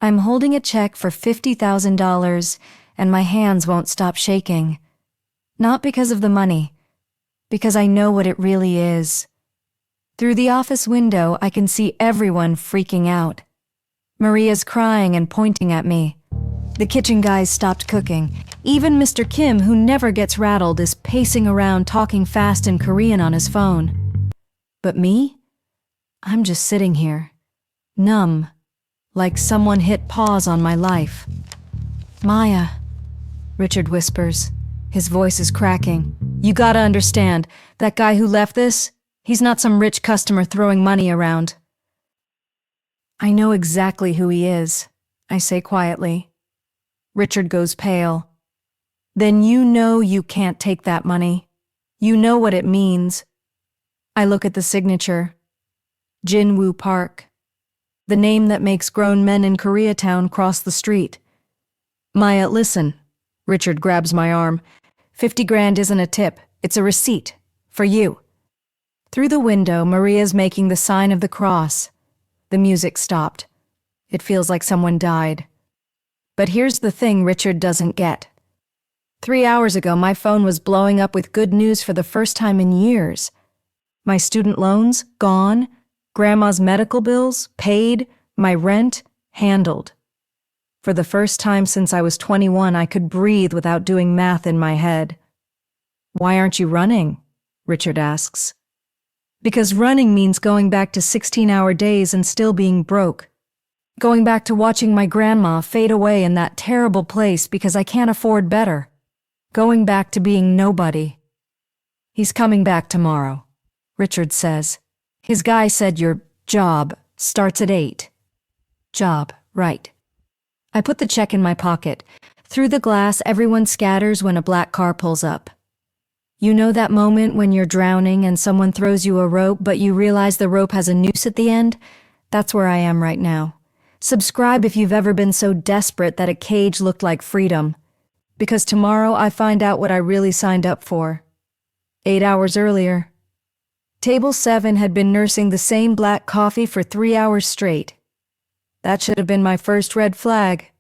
I'm holding a check for $50,000 and my hands won't stop shaking. Not because of the money, because I know what it really is. Through the office window, I can see everyone freaking out. Maria's crying and pointing at me. The kitchen guys stopped cooking. Even Mr. Kim, who never gets rattled, is pacing around talking fast in Korean on his phone. But me? I'm just sitting here, numb, like someone hit pause on my life. Maya, Richard whispers. His voice is cracking. You gotta understand, that guy who left this, he's not some rich customer throwing money around. I know exactly who he is, I say quietly. Richard goes pale. Then you know you can't take that money. You know what it means. I look at the signature. Jin Wu Park. The name that makes grown men in Koreatown cross the street. Maya, listen. Richard grabs my arm. 50 grand isn't a tip, it's a receipt. For you. Through the window, Maria's making the sign of the cross. The music stopped. It feels like someone died. But here's the thing Richard doesn't get. 3 hours ago, my phone was blowing up with good news for the first time in years. My student loans, gone. Grandma's medical bills, paid. My rent, handled. For the first time since I was 21, I could breathe without doing math in my head. Why aren't you running? Richard asks. Because running means going back to 16-hour days and still being broke. Going back to watching my grandma fade away in that terrible place because I can't afford better. Going back to being nobody. He's coming back tomorrow, Richard says. His guy said your job starts at 8. Job, right. I put the check in my pocket. Through the glass, everyone scatters when a black car pulls up. You know that moment when you're drowning and someone throws you a rope, but you realize the rope has a noose at the end? That's where I am right now. Subscribe if you've ever been so desperate that a cage looked like freedom. Because tomorrow I find out what I really signed up for. 8 hours earlier. Table 7 had been nursing the same black coffee for 3 hours straight. That should have been my first red flag.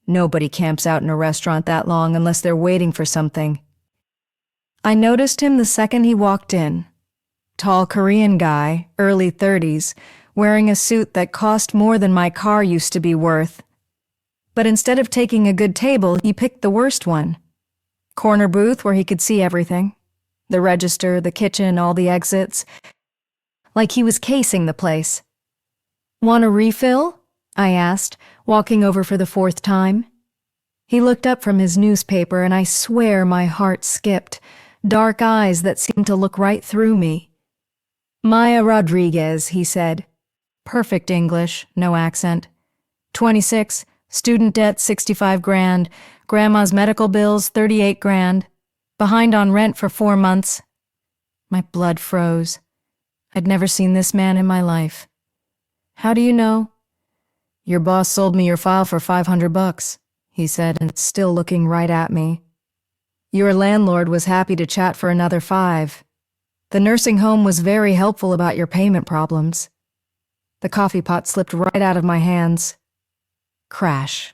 Nobody camps out in a restaurant that long unless they're waiting for something. I noticed him the second he walked in. Tall Korean guy, early 30s, wearing a suit that cost more than my car used to be worth. But instead of taking a good table, he picked the worst one. Corner booth where he could see everything. The register, the kitchen, all the exits. Like he was casing the place. Want a refill? I asked, walking over for the 4th time. He looked up from his newspaper and I swear my heart skipped. Dark eyes that seemed to look right through me. Maya Rodriguez, he said. Perfect English, no accent. 26, student debt 65 grand, grandma's medical bills 38 grand, behind on rent for 4 months. My blood froze. I'd never seen this man in my life. How do you know? Your boss sold me your file for $500, he said, and still looking right at me. Your landlord was happy to chat for another 5. The nursing home was very helpful about your payment problems. The coffee pot slipped right out of my hands. Crash.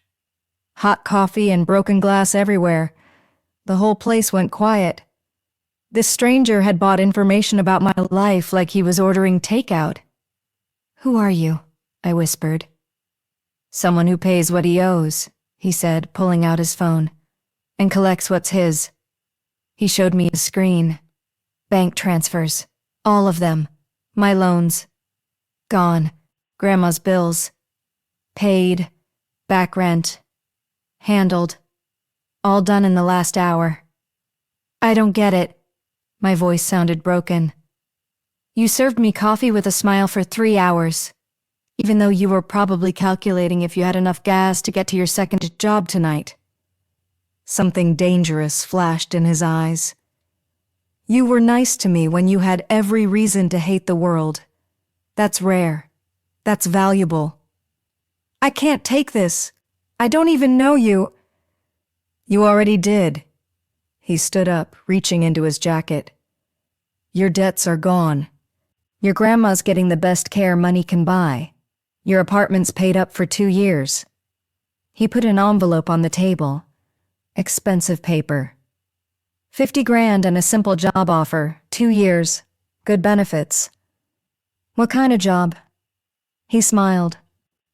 Hot coffee and broken glass everywhere. The whole place went quiet. This stranger had bought information about my life like he was ordering takeout. Who are you? I whispered. Someone who pays what he owes, he said, pulling out his phone, and collects what's his. He showed me a screen. Bank transfers. All of them. My loans. Gone. Grandma's bills. Paid. Back rent. Handled. All done in the last hour. I don't get it. My voice sounded broken. You served me coffee with a smile for 3 hours. Even though you were probably calculating if you had enough gas to get to your second job tonight. Something dangerous flashed in his eyes. You were nice to me when you had every reason to hate the world. That's rare. That's valuable. I can't take this. I don't even know you. You already did. He stood up, reaching into his jacket. Your debts are gone. Your grandma's getting the best care money can buy. Your apartment's paid up for 2 years. He put an envelope on the table. Expensive paper. 50 grand and a simple job offer, 2 years, good benefits. What kind of job? He smiled,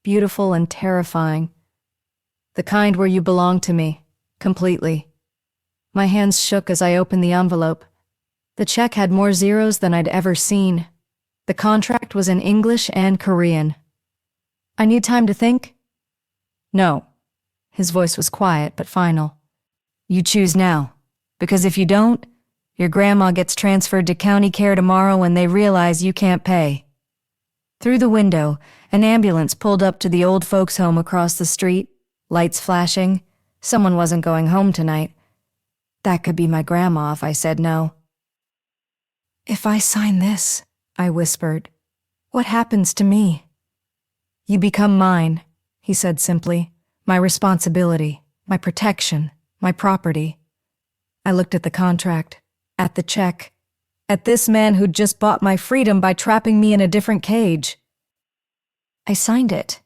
beautiful and terrifying. The kind where you belong to me, completely. My hands shook as I opened the envelope. The check had more zeros than I'd ever seen. The contract was in English and Korean. I need time to think? No. His voice was quiet but final. You choose now, because if you don't, your grandma gets transferred to county care tomorrow when they realize you can't pay. Through the window, an ambulance pulled up to the old folks' home across the street, lights flashing. Someone wasn't going home tonight. That could be my grandma if I said no. If I sign this, I whispered, what happens to me? You become mine, he said simply. My responsibility, my protection, my property. I looked at the contract, at the check, at this man who'd just bought my freedom by trapping me in a different cage. I signed it.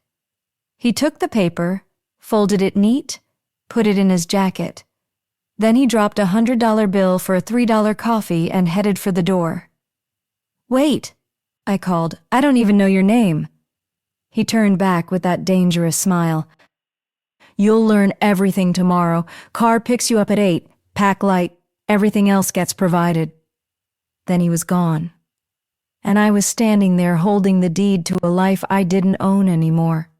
He took the paper, folded it neat, put it in his jacket. Then he dropped a $100 bill for a $3 coffee and headed for the door. Wait, I called. I don't even know your name. He turned back with that dangerous smile. You'll learn everything tomorrow. Car picks you up at 8. Pack light. Everything else gets provided. Then he was gone. And I was standing there holding the deed to a life I didn't own anymore.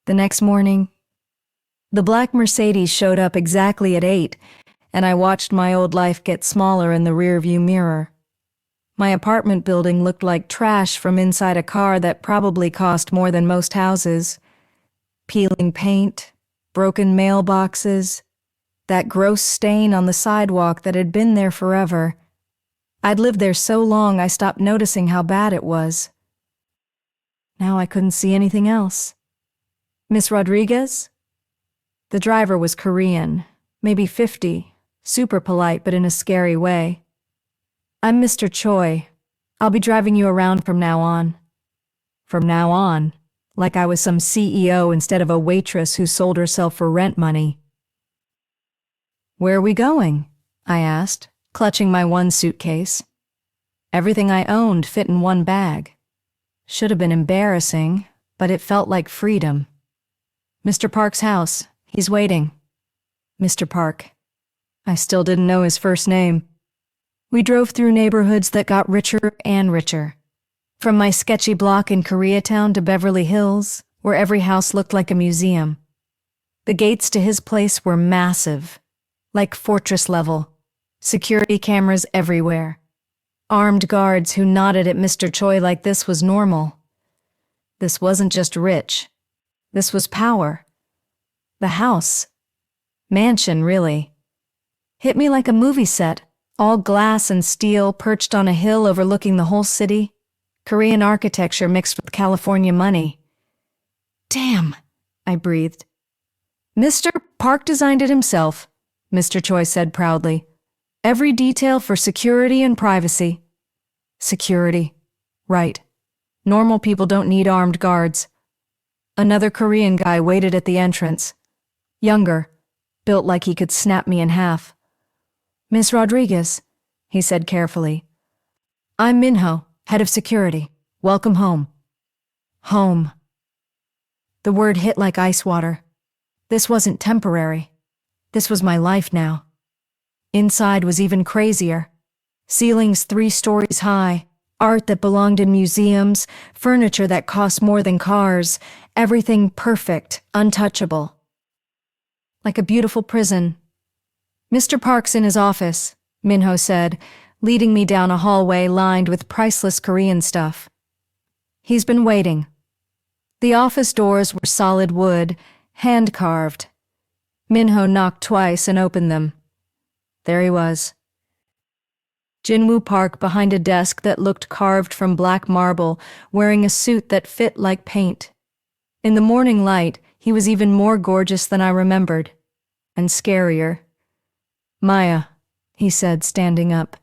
The next morning, the black Mercedes showed up exactly at 8, and I watched my old life get smaller in the rearview mirror. My apartment building looked like trash from inside a car that probably cost more than most houses. Peeling paint, broken mailboxes, that gross stain on the sidewalk that had been there forever. I'd lived there so long I stopped noticing how bad it was. Now I couldn't see anything else. Miss Rodriguez? The driver was Korean, maybe 50, super polite but in a scary way. I'm Mr. Choi. I'll be driving you around from now on. From now on, like I was some CEO instead of a waitress who sold herself for rent money. Where are we going? I asked, clutching my one suitcase. Everything I owned fit in one bag. Should have been embarrassing, but it felt like freedom. Mr. Park's house. He's waiting. Mr. Park. I still didn't know his first name. We drove through neighborhoods that got richer and richer. From my sketchy block in Koreatown to Beverly Hills, where every house looked like a museum. The gates to his place were massive, like fortress level. Security cameras everywhere. Armed guards who nodded at Mr. Choi like this was normal. This wasn't just rich. This was power. The house. Mansion, really. Hit me like a movie set, all glass and steel perched on a hill overlooking the whole city. Korean architecture mixed with California money. Damn, I breathed. Mr. Park designed it himself, Mr. Choi said proudly. Every detail for security and privacy. Security. Right. Normal people don't need armed guards. Another Korean guy waited at the entrance. Younger, built like he could snap me in half. Miss Rodriguez, he said carefully. I'm Minho, head of security. Welcome home. Home. The word hit like ice water. This wasn't temporary. This was my life now. Inside was even crazier. Ceilings 3 stories high, art that belonged in museums, furniture that cost more than cars, everything perfect, untouchable. Like a beautiful prison. Mr. Park's in his office, Minho said, leading me down a hallway lined with priceless Korean stuff. He's been waiting. The office doors were solid wood, hand-carved. Minho knocked twice and opened them. There he was. Jin Wu Park behind a desk that looked carved from black marble, wearing a suit that fit like paint. In the morning light, he was even more gorgeous than I remembered, and scarier. Maya, he said, standing up.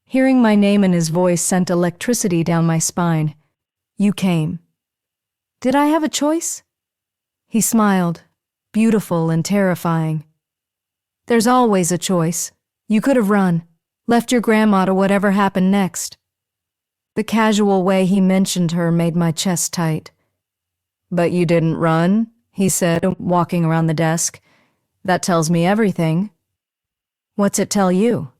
Hearing my name in his voice sent electricity down my spine. You came. Did I have a choice? He smiled, beautiful and terrifying. There's always a choice. You could have run, left your grandma to whatever happened next. The casual way he mentioned her made my chest tight. But you didn't run, he said, walking around the desk. That tells me everything. What's it tell you?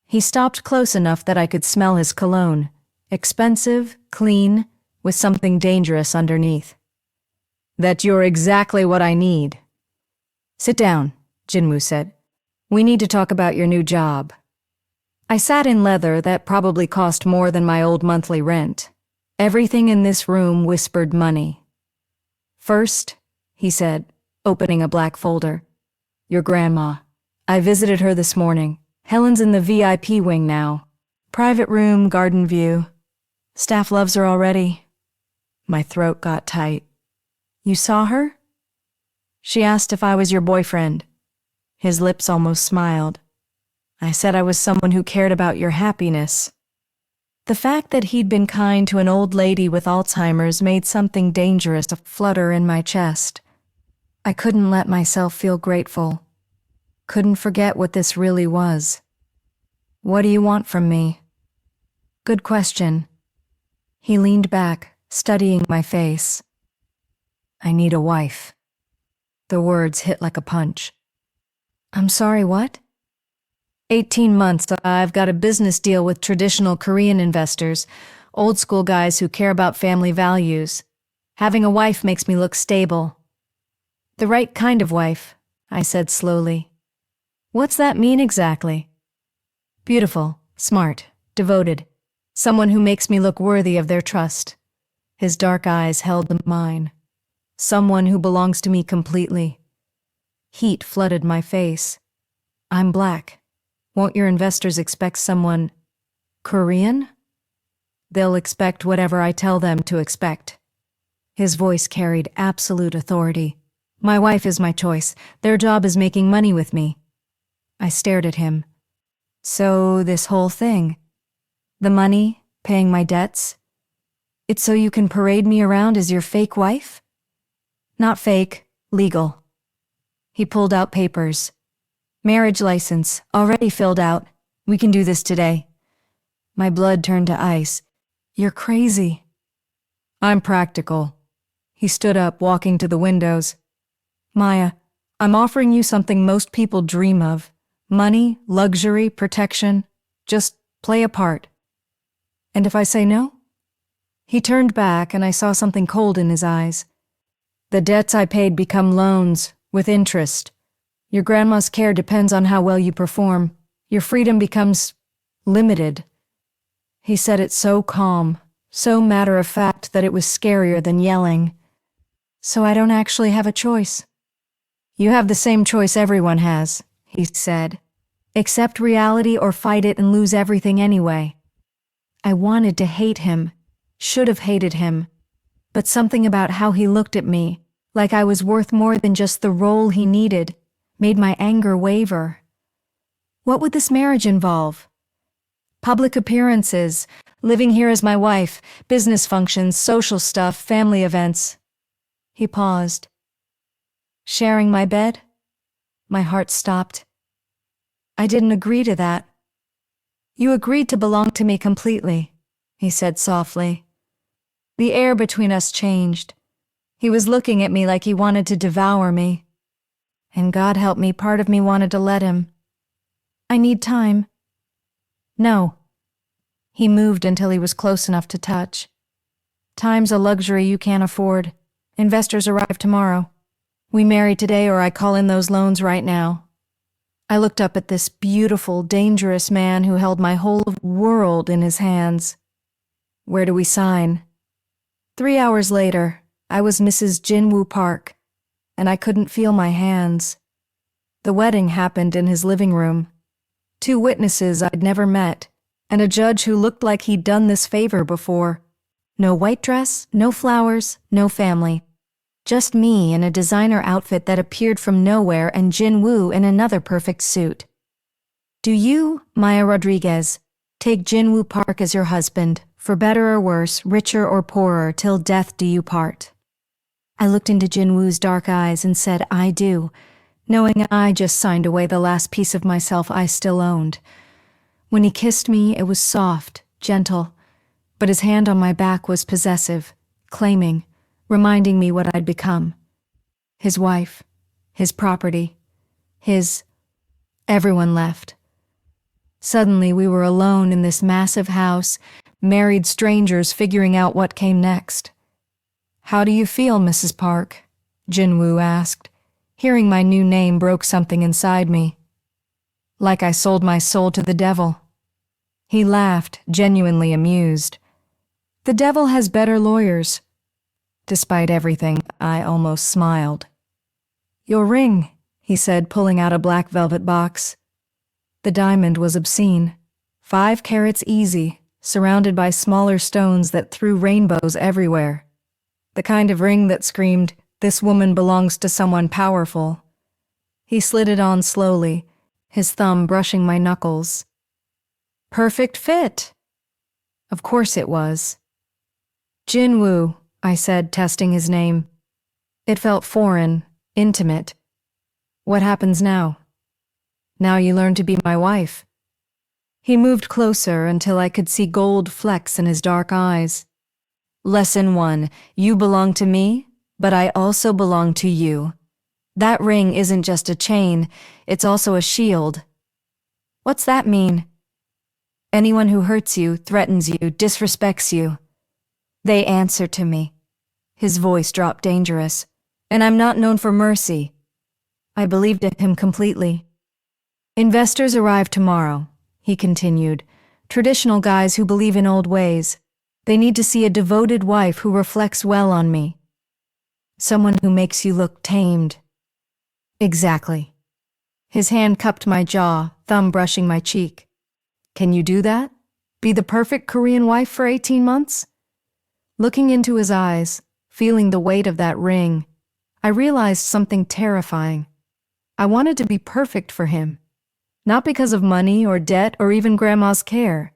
He stopped close enough that I could smell his cologne. Expensive, clean, with something dangerous underneath. That you're exactly what I need. Sit down, Jin Wu said. We need to talk about your new job. I sat in leather that probably cost more than my old monthly rent. Everything in this room whispered money. First, he said, opening a black folder. Your grandma. I visited her this morning. Helen's in the VIP wing now. Private room, garden view. Staff loves her already. My throat got tight. You saw her? She asked if I was your boyfriend. His lips almost smiled. I said I was someone who cared about your happiness. The fact that he'd been kind to an old lady with Alzheimer's made something dangerous flutter in my chest. I couldn't let myself feel grateful. Couldn't forget what this really was. What do you want from me? Good question. He leaned back, studying my face. I need a wife. The words hit like a punch. I'm sorry, what? 18 months, I've got a business deal with traditional Korean investors, old school guys who care about family values. Having a wife makes me look stable. The right kind of wife, I said slowly. What's that mean exactly? Beautiful, smart, devoted. Someone who makes me look worthy of their trust. His dark eyes held mine. Someone who belongs to me completely. Heat flooded my face. I'm black. Won't your investors expect someone Korean? They'll expect whatever I tell them to expect. His voice carried absolute authority. My wife is my choice. Their job is making money with me. I stared at him. So this whole thing, the money, paying my debts, it's so you can parade me around as your fake wife? Not fake, legal. He pulled out papers. Marriage license, already filled out. We can do this today. My blood turned to ice. You're crazy. I'm practical. He stood up, walking to the windows. Maya, I'm offering you something most people dream of. Money, luxury, protection. Just play a part. And if I say no? He turned back and I saw something cold in his eyes. The debts I paid become loans, with interest. Your grandma's care depends on how well you perform. Your freedom becomes limited. He said it so calm, so matter-of-fact that it was scarier than yelling. So I don't actually have a choice. You have the same choice everyone has, he said. Accept reality or fight it and lose everything anyway. I wanted to hate him, should have hated him, but something about how he looked at me, like I was worth more than just the role he needed, made my anger waver. What would this marriage involve? Public appearances, living here as my wife, business functions, social stuff, family events. He paused. Sharing my bed? My heart stopped. I didn't agree to that. You agreed to belong to me completely, he said softly. The air between us changed. He was looking at me like he wanted to devour me. And God help me, part of me wanted to let him. I need time. No. He moved until he was close enough to touch. Time's a luxury you can't afford. Investors arrive tomorrow. We marry today or I call in those loans right now. I looked up at this beautiful, dangerous man who held my whole world in his hands. Where do we sign? 3 hours later, I was Mrs. Jin Wu Park, and I couldn't feel my hands. The wedding happened in his living room. 2 witnesses I'd never met, and a judge who looked like he'd done this favor before. No white dress, no flowers, no family. Just me in a designer outfit that appeared from nowhere and Jin Wu in another perfect suit. Do you, Maya Rodriguez, take Jin Wu Park as your husband, for better or worse, richer or poorer, till death do you part? I looked into Jin Woo's dark eyes and said, "I do," knowing I just signed away the last piece of myself I still owned. When he kissed me, it was soft, gentle, but his hand on my back was possessive, claiming, reminding me what I'd become. His wife, his property, his... Everyone left. Suddenly we were alone in this massive house, married strangers figuring out what came next. "How do you feel, Mrs. Park?" Jin Wu asked. Hearing my new name broke something inside me. Like I sold my soul to the devil. He laughed, genuinely amused. "The devil has better lawyers." Despite everything, I almost smiled. "Your ring," he said, pulling out a black velvet box. The diamond was obscene. 5 carats easy, surrounded by smaller stones that threw rainbows everywhere. The kind of ring that screamed, "This woman belongs to someone powerful." He slid it on slowly, his thumb brushing my knuckles. "Perfect fit." Of course it was. "Jin Wu," I said, testing his name. It felt foreign, intimate. "What happens now?" "Now you learn to be my wife." He moved closer until I could see gold flecks in his dark eyes. "Lesson 1, you belong to me, but I also belong to you. That ring isn't just a chain, it's also a shield." "What's that mean?" "Anyone who hurts you, threatens you, disrespects you, they answer to me." His voice dropped dangerous. "And I'm not known for mercy." I believed him completely. "Investors arrive tomorrow," he continued. "Traditional guys who believe in old ways. They need to see a devoted wife who reflects well on me. Someone who makes you look tamed." "Exactly." His hand cupped my jaw, thumb brushing my cheek. "Can you do that? Be the perfect Korean wife for 18 months? Looking into his eyes, feeling the weight of that ring, I realized something terrifying. I wanted to be perfect for him. Not because of money or debt or even Grandma's care.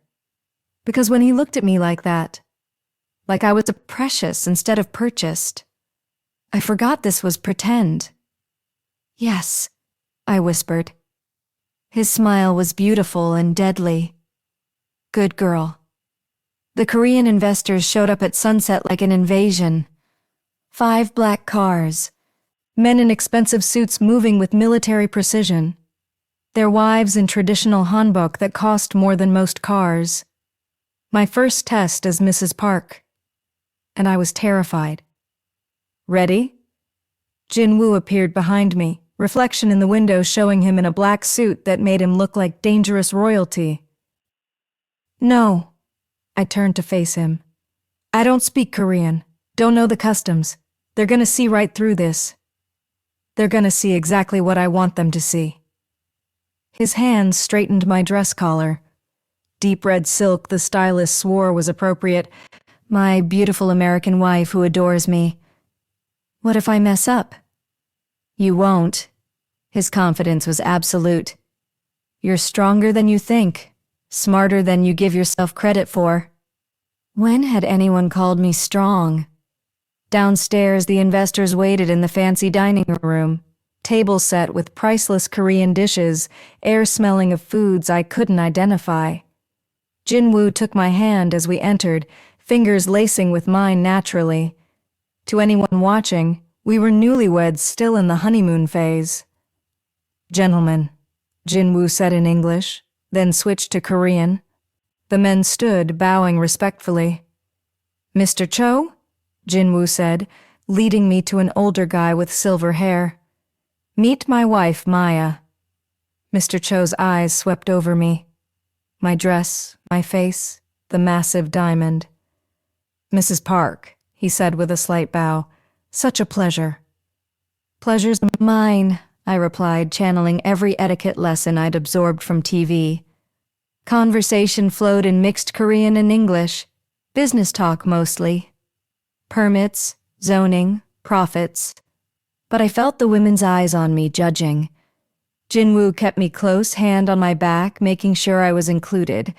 Because when he looked at me like that, like I was a precious instead of purchased, I forgot this was pretend. "Yes," I whispered. His smile was beautiful and deadly. "Good girl." The Korean investors showed up at sunset like an invasion. 5 black cars. Men in expensive suits moving with military precision. Their wives in traditional hanbok that cost more than most cars. My first test as Mrs. Park. And I was terrified. "Ready?" Jin Wu appeared behind me, reflection in the window showing him in a black suit that made him look like dangerous royalty. "No." I turned to face him. "I don't speak Korean. Don't know the customs. They're gonna see right through this. They're gonna see exactly what I want them to see." His hands straightened my dress collar. Deep red silk the stylist swore was appropriate. My beautiful American wife who adores me. "What if I mess up?" "You won't." His confidence was absolute. "You're stronger than you think, smarter than you give yourself credit for." When had anyone called me strong? Downstairs, the investors waited in the fancy dining room, table set with priceless Korean dishes, air smelling of foods I couldn't identify. Jin Wu took my hand as we entered, fingers lacing with mine naturally. To anyone watching, we were newlyweds still in the honeymoon phase. "Gentlemen," Jin Wu said in English, then switched to Korean. The men stood, bowing respectfully. "Mr. Cho?" Jin Wu said, leading me to an older guy with silver hair. "Meet my wife, Maya." Mr. Cho's eyes swept over me. My dress, my face, the massive diamond. "Mrs. Park," he said with a slight bow. "Such a pleasure." "Pleasure's mine," I replied, channeling every etiquette lesson I'd absorbed from TV. Conversation flowed in mixed Korean and English, business talk mostly. Permits, zoning, profits. But I felt the women's eyes on me, judging. Jin Wu kept me close, hand on my back, making sure I was included.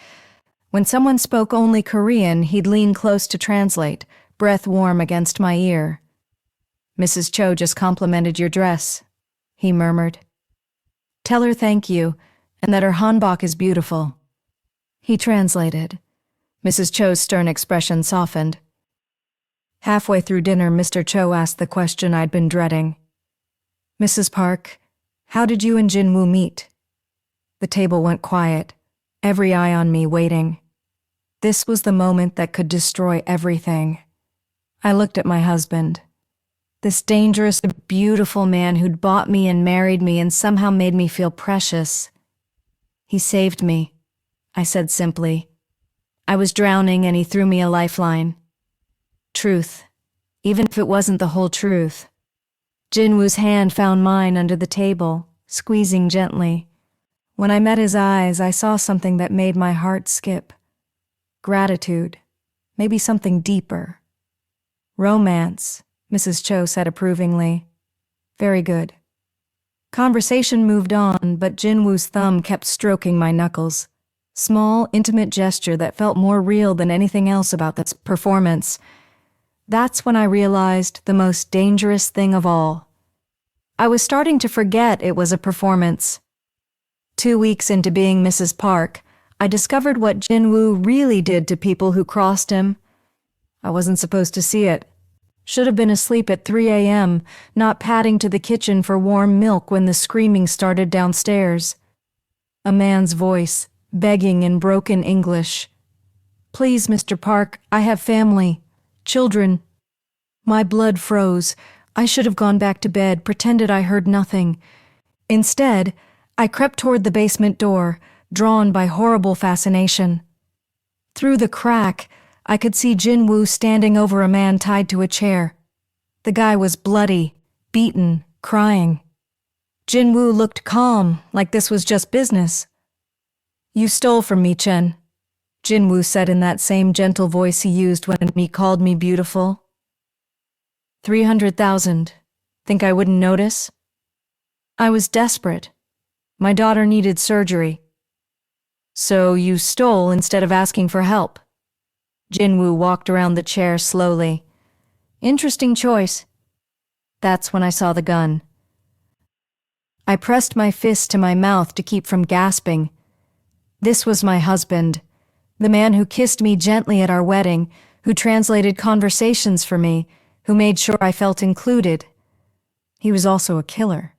When someone spoke only Korean, he'd lean close to translate, breath warm against my ear. Mrs. Cho just complimented your dress, he murmured. Tell her thank you, and that her hanbok is beautiful. He translated. Mrs. Cho's stern expression softened. Halfway through dinner, Mr. Cho asked the question I'd been dreading. Mrs. Park, how did you and Jin Wu meet? The table went quiet, every eye on me waiting. This was the moment that could destroy everything. I looked at my husband. This dangerous, beautiful man who'd bought me and married me and somehow made me feel precious. He saved me, I said simply. I was drowning and he threw me a lifeline. Truth, even if it wasn't the whole truth. Jin Wu's hand found mine under the table, squeezing gently. When I met his eyes, I saw something that made my heart skip. Gratitude, maybe something deeper. Romance, Mrs. Cho said approvingly. Very good. Conversation moved on, but Jin Wu's thumb kept stroking my knuckles. Small, intimate gesture that felt more real than anything else about this performance. That's when I realized the most dangerous thing of all. I was starting to forget it was a performance. 2 weeks into being Mrs. Park, I discovered what Jin Wu really did to people who crossed him. I wasn't supposed to see it. Should have been asleep at 3 a.m., not padding to the kitchen for warm milk when the screaming started downstairs. A man's voice, begging in broken English. Please, Mr. Park, I have family. Children. My blood froze. I should have gone back to bed, pretended I heard nothing. Instead, I crept toward the basement door, drawn by horrible fascination. Through the crack, I could see Jin Wu standing over a man tied to a chair. The guy was bloody, beaten, crying. Jin Wu looked calm, like this was just business. You stole from me, Chen, Jin Wu said in that same gentle voice he used when he called me beautiful. 300,000. Think I wouldn't notice? I was desperate. My daughter needed surgery. So you stole instead of asking for help. Jin Wu walked around the chair slowly. Interesting choice. That's when I saw the gun. I pressed my fist to my mouth to keep from gasping. This was my husband, the man who kissed me gently at our wedding, who translated conversations for me, who made sure I felt included. He was also a killer.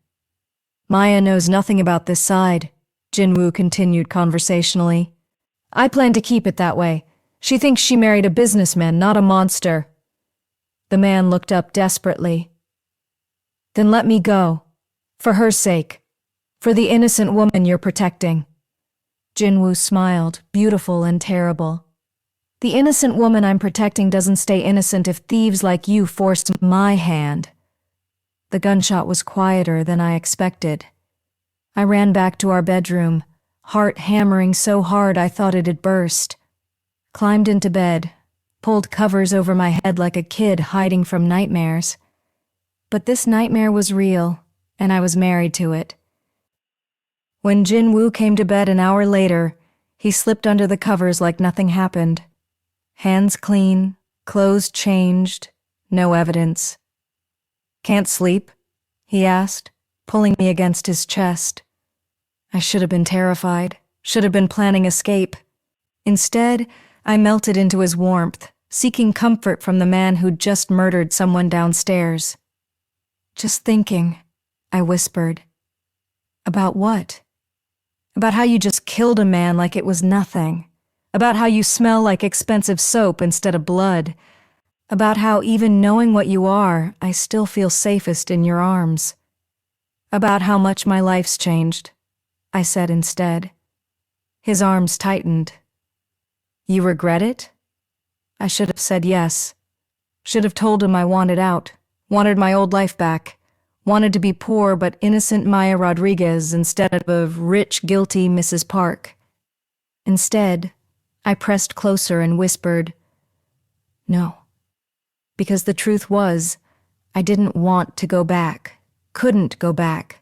Maya knows nothing about this side, Jin Wu continued conversationally. I plan to keep it that way. She thinks she married a businessman, not a monster. The man looked up desperately. Then let me go. For her sake. For the innocent woman you're protecting. Jin Wu smiled, beautiful and terrible. The innocent woman I'm protecting doesn't stay innocent if thieves like you force my hand. The gunshot was quieter than I expected. I ran back to our bedroom, heart hammering so hard I thought it'd burst. Climbed into bed, pulled covers over my head like a kid hiding from nightmares. But this nightmare was real, and I was married to it. When Jin Wu came to bed an hour later, he slipped under the covers like nothing happened. Hands clean, clothes changed, no evidence. Can't sleep? He asked, pulling me against his chest. I should have been terrified, should have been planning escape. Instead, I melted into his warmth, seeking comfort from the man who'd just murdered someone downstairs. Just thinking, I whispered. About what? About how you just killed a man like it was nothing. About how you smell like expensive soap instead of blood. About how even knowing what you are, I still feel safest in your arms. About how much my life's changed, I said instead. His arms tightened. You regret it? I should have said yes. Should have told him I wanted out, wanted my old life back, wanted to be poor but innocent Maya Rodriguez instead of rich, guilty Mrs. Park. Instead, I pressed closer and whispered, no. Because the truth was, I didn't want to go back, couldn't go back.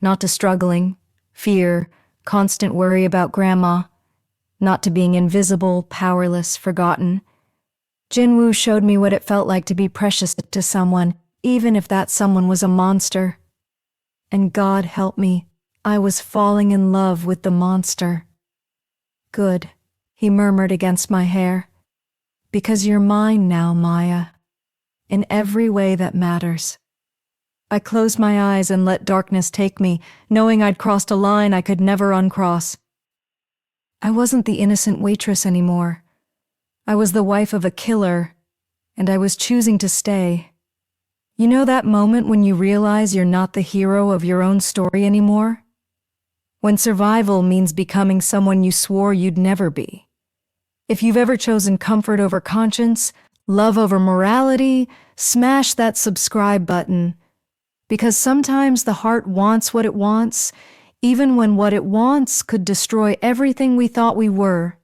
Not to struggling, fear, constant worry about Grandma. Not to being invisible, powerless, forgotten. Jin Wu showed me what it felt like to be precious to someone, even if that someone was a monster. And God help me, I was falling in love with the monster. Good, he murmured against my hair. Because you're mine now, Maya. In every way that matters. I closed my eyes and let darkness take me, knowing I'd crossed a line I could never uncross. I wasn't the innocent waitress anymore. I was the wife of a killer, and I was choosing to stay. You know that moment when you realize you're not the hero of your own story anymore? When survival means becoming someone you swore you'd never be. If you've ever chosen comfort over conscience, love over morality, smash that subscribe button. Because sometimes the heart wants what it wants, even when what it wants could destroy everything we thought we were.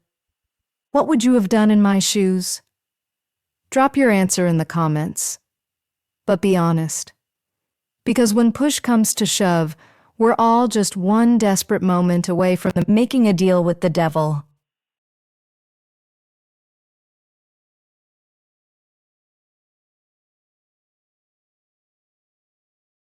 What would you have done in my shoes? Drop your answer in the comments. But be honest. Because when push comes to shove, we're all just one desperate moment away from making a deal with the devil.